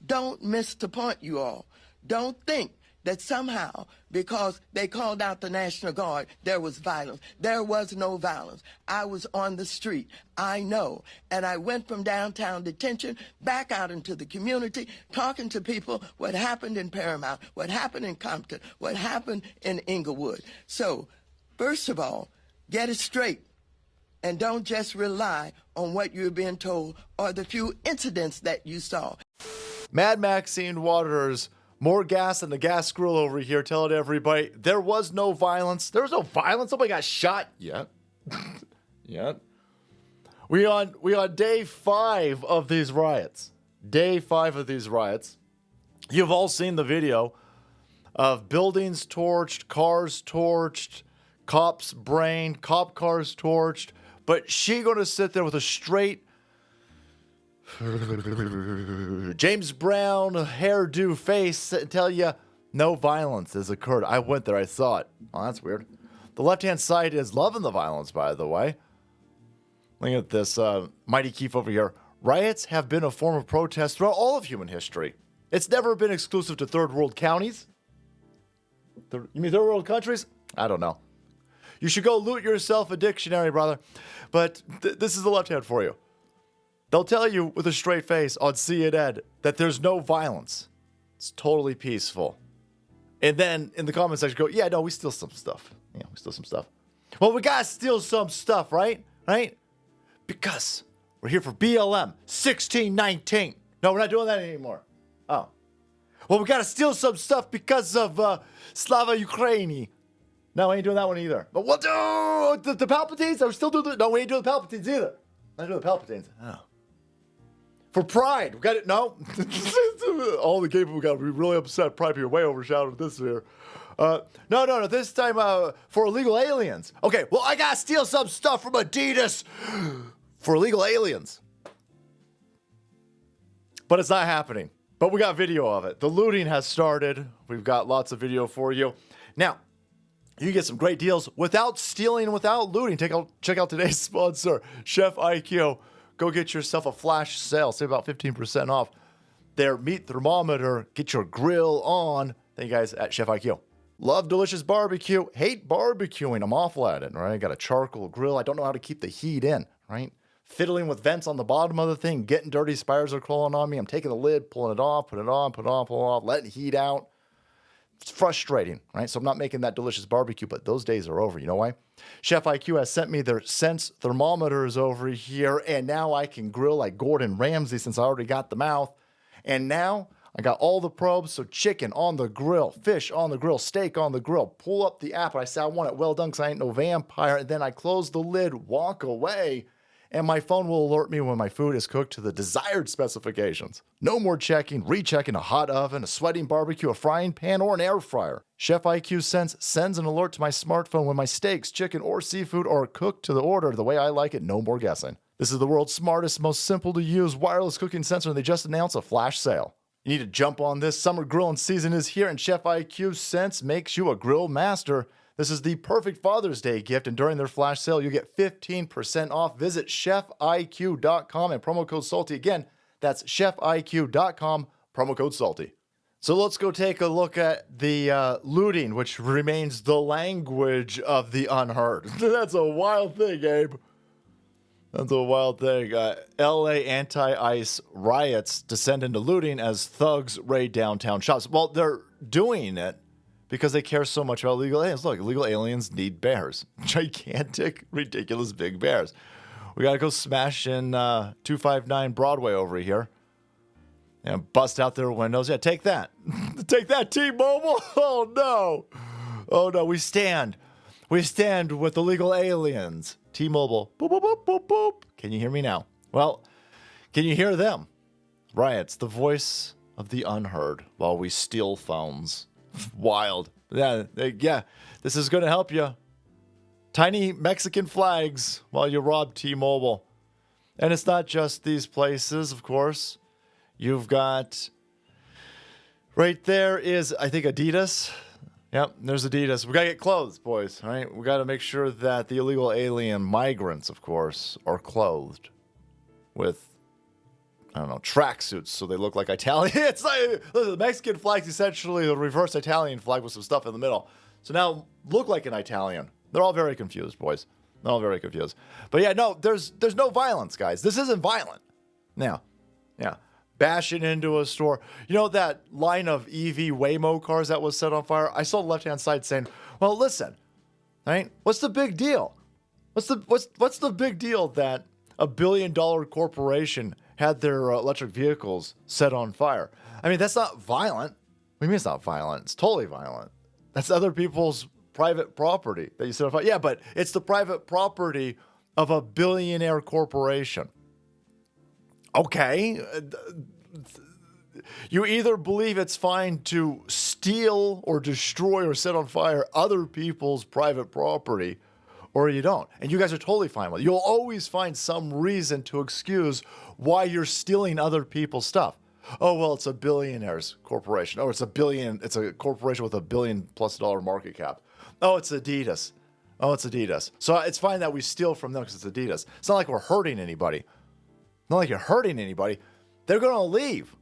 Don't miss the point, you all. Don't think that somehow, because they called out the National Guard, there was violence. There was no violence. I was on the street. I know. And I went from downtown detention back out into the community, talking to people what happened in Paramount, what happened in Compton, what happened in Inglewood. So, first of all, get it straight. And don't just rely on what you're being told or the few incidents that you saw. Mad Maxine Waters, more gas than the gas squirrel over here, telling everybody there was no violence. There was no violence. Nobody got shot yet. Yet. We on day 5 of these riots. Day 5 of these riots. You've all seen the video of buildings torched, cars torched, cops brained, cop cars torched. But she going to sit there with a straight James Brown hairdo face and tell you no violence has occurred. I went there. I saw it. Oh, that's weird. The left-hand side is loving the violence, by the way. Look at this Mighty Keefe over here. Riots have been a form of protest throughout all of human history. It's never been exclusive to third world counties. You mean third world countries? I don't know. You should go loot yourself a dictionary, brother. But this is the left hand for you. They'll tell you with a straight face on CNN that there's no violence. It's totally peaceful. And then in the comment section go, yeah, no, we steal some stuff. Yeah, we steal some stuff. Well, we gotta steal some stuff, right? Right? Because we're here for BLM 1619. No, we're not doing that anymore. Oh. Well, we gotta steal some stuff because of Slava Ukraini. No, we ain't doing that one either. But we'll do the Palpatines. Are we still doing the... No, we ain't doing the Palpatines either. Not doing the Palpatines. Oh. For Pride. We got it. No. All the gay people got to be really upset. Pride people way overshadowed this here. No. This time for illegal aliens. Okay, well, I got to steal some stuff from Adidas for illegal aliens. But it's not happening. But we got video of it. The looting has started. We've got lots of video for you. Now, you can get some great deals without stealing, without looting. Check out today's sponsor, Chef IQ. Go get yourself a flash sale. Save about 15% off their meat thermometer. Get your grill on. Thank you guys at Chef IQ. Love delicious barbecue. Hate barbecuing. I'm awful at it, right? Got a charcoal grill. I don't know how to keep the heat in, right? Fiddling with vents on the bottom of the thing. Getting dirty. Spiders are crawling on me. I'm taking the lid, pulling it off, putting it on, put it on, pull it off, letting heat out. It's frustrating, right? So I'm not making that delicious barbecue, but those days are over. You know why? Chef IQ has sent me their Sense thermometers over here, and now I can grill like Gordon Ramsay since I already got the mouth. And now I got all the probes, so chicken on the grill, fish on the grill, steak on the grill. Pull up the app, and I say I want it well done because I ain't no vampire. And then I close the lid, walk away, and my phone will alert me when my food is cooked to the desired specifications. No more checking, rechecking a hot oven, a sweating barbecue, a frying pan, or an air fryer. Chef IQ Sense sends an alert to my smartphone when my steaks, chicken, or seafood are cooked to the order the way I like it. No more guessing. This is the world's smartest, most simple to use wireless cooking sensor, and they just announced a flash sale. You need to jump on this. Summer grilling season is here, and Chef IQ Sense makes you a grill master. This is the perfect Father's Day gift, and during their flash sale, you get 15% off. Visit chefiq.com and promo code SALTY. Again, that's chefiq.com, promo code SALTY. So let's go take a look at the looting, which remains the language of the unheard. That's a wild thing, Abe. That's a wild thing. LA anti-ICE riots descend into looting as thugs raid downtown shops. Well, they're doing it because they care so much about illegal aliens. Look, illegal aliens need bears. Gigantic, ridiculous big bears. We got to go smash in 259 Broadway over here and bust out their windows. Yeah, take that. Take that, T-Mobile. Oh, no. Oh, no. We stand. We stand with illegal aliens. T-Mobile. Boop, boop, boop, boop, boop. Can you hear me now? Well, can you hear them? Riots, the voice of the unheard while we steal phones. Wild. Yeah, this is going to help you. Tiny Mexican flags while you rob T-Mobile. And it's not just these places, of course. You've got... Right there is, I think, Adidas. Yep, there's Adidas. We got to get clothes, boys. All right? We got to make sure that the illegal alien migrants, of course, are clothed with I don't know, tracksuits so they look like Italian. It's like, listen, the Mexican flag's essentially the reverse Italian flag with some stuff in the middle. So now look like an Italian. They're all very confused, boys. They're all very confused. But yeah, no, there's no violence, guys. This isn't violent. Now, yeah, bashing into a store. You know that line of EV Waymo cars that was set on fire? I saw the left-hand side saying, well, listen, right? What's the big deal? What's the big deal that a $1 billion corporation had their electric vehicles set on fire? I mean, that's not violent. What do you mean it's not violent? It's totally violent. That's other people's private property that you set on fire. Yeah, but it's the private property of a billionaire corporation. Okay. You either believe it's fine to steal or destroy or set on fire other people's private property, or you don't. And you guys are totally fine with it. You'll always find some reason to excuse why you're stealing other people's stuff. Oh, well, it's a billionaire's corporation. Oh, it's a corporation with $1 billion+ market cap. Oh, it's Adidas. Oh, it's Adidas. So it's fine that we steal from them because it's Adidas. It's not like we're hurting anybody. Not like you're hurting anybody. They're going to leave.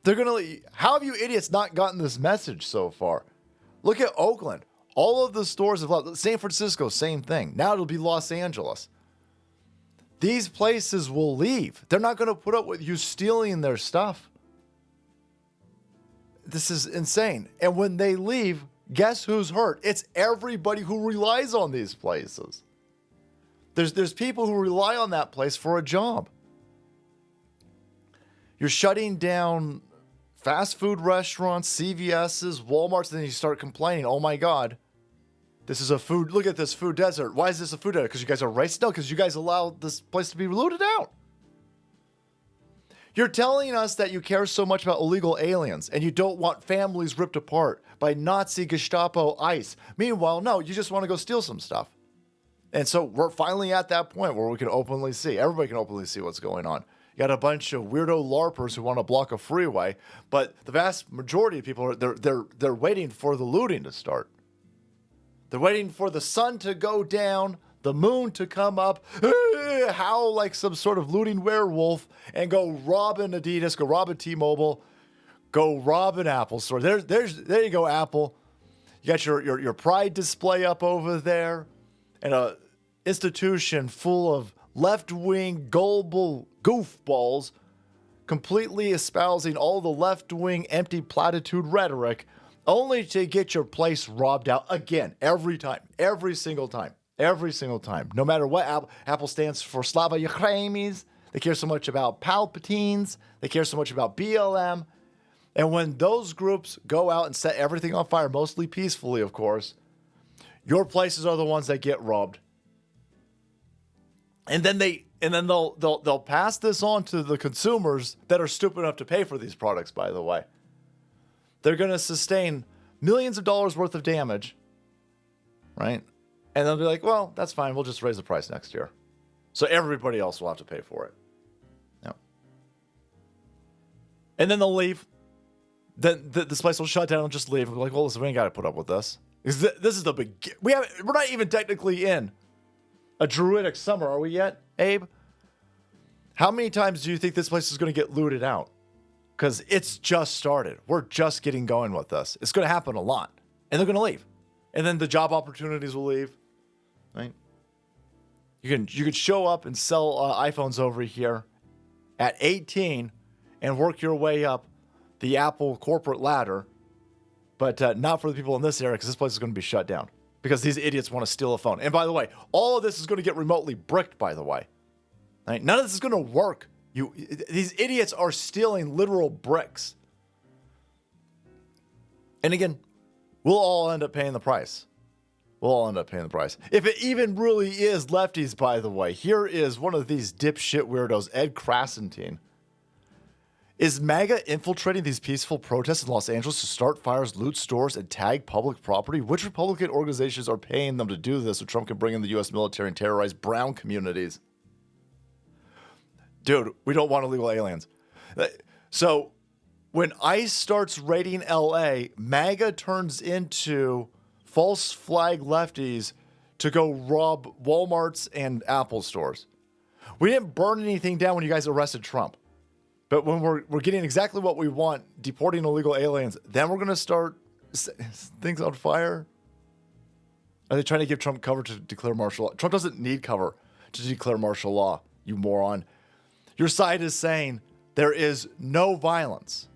They're going to leave. How have you idiots not gotten this message so far? Look at Oakland. All of the stores have left. San Francisco, same thing. Now it'll be Los Angeles. These places will leave. They're not going to put up with you stealing their stuff. This is insane. And when they leave, guess who's hurt? It's everybody who relies on these places. There's people who rely on that place for a job. You're shutting down fast food restaurants, CVS's, Walmart's, and then you start complaining, oh my God, this is a food, look at this food desert. Why is this a food desert? Because you guys are racist? No, because you guys allow this place to be looted out. You're telling us that you care so much about illegal aliens and you don't want families ripped apart by Nazi Gestapo ICE. Meanwhile, no, you just want to go steal some stuff. And so we're finally at that point where we can openly see, everybody can openly see what's going on. You got a bunch of weirdo LARPers who want to block a freeway, but the vast majority of people they're waiting for the looting to start. They're waiting for the sun to go down, the moon to come up, howl like some sort of looting werewolf, and go rob an Adidas, go rob a T-Mobile, go rob an Apple store. There you go, Apple. You got your pride display up over there, and a institution full of left-wing gullible goofballs completely espousing all the left-wing empty platitude rhetoric only to get your place robbed out again, every time, every single time. No matter what Apple stands for, Slava Ukrainis, they care so much about Palpatines, they care so much about BLM. And when those groups go out and set everything on fire, mostly peacefully, of course, your places are the ones that get robbed. And then they'll pass this on to the consumers that are stupid enough to pay for these products, by the way. They're going to sustain millions of dollars worth of damage, right? And they'll be like, well, that's fine. We'll just raise the price next year. So everybody else will have to pay for it. Yeah. And then they'll leave. Then this place will shut down and just leave. And be like, well, listen, we ain't got to put up with this. This is the big... We're not even technically in a druidic summer, are we yet, Abe? How many times do you think this place is going to get looted out? Because it's just started. We're just getting going with this. It's going to happen a lot. And they're going to leave. And then the job opportunities will leave. Right? You can show up and sell iPhones over here at 18 and work your way up the Apple corporate ladder. But not for the people in this area, because this place is going to be shut down. Because these idiots want to steal a phone. And by the way, all of this is going to get remotely bricked, by the way. Right? None of this is going to work. These idiots are stealing literal bricks. And again, we'll all end up paying the price. If it even really is lefties, by the way, here is one of these dipshit weirdos, Ed Krassentine. Is MAGA infiltrating these peaceful protests in Los Angeles to start fires, loot stores, and tag public property? Which Republican organizations are paying them to do this so Trump can bring in the U.S. military and terrorize brown communities? Dude, we don't want illegal aliens. So when ICE starts raiding L.A., MAGA turns into false flag lefties to go rob Walmarts and Apple stores. We didn't burn anything down when you guys arrested Trump. But when we're getting exactly what we want, deporting illegal aliens, then we're going to start things on fire. Are they trying to give Trump cover to declare martial law? Trump doesn't need cover to declare martial law, you moron. Your side is saying there is no violence.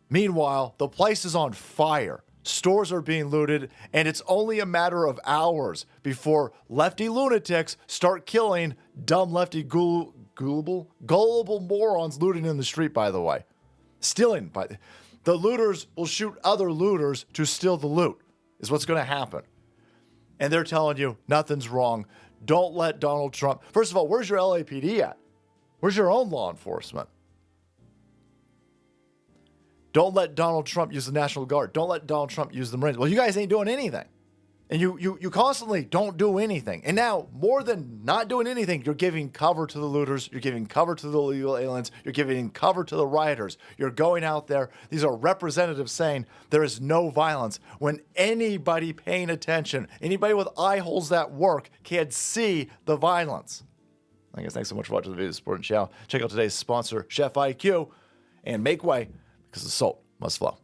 Meanwhile, the place is on fire. Stores are being looted, and it's only a matter of hours before lefty lunatics start killing dumb lefty gullible morons looting in the street, by the way. Stealing. The looters will shoot other looters to steal the loot, is what's going to happen. And they're telling you nothing's wrong. Don't let Donald Trump. First of all, where's your LAPD at? Where's your own law enforcement? Don't let Donald Trump use the National Guard. Don't let Donald Trump use the Marines. Well, you guys ain't doing anything. And you constantly don't do anything. And now, more than not doing anything, you're giving cover to the looters. You're giving cover to the illegal aliens. You're giving cover to the rioters. You're going out there. These are representatives saying there is no violence. When anybody paying attention, anybody with eye holes that work can see the violence. I guess thanks so much for watching the video, support and channel. Check out today's sponsor, Chef IQ, and make way because the salt must flow.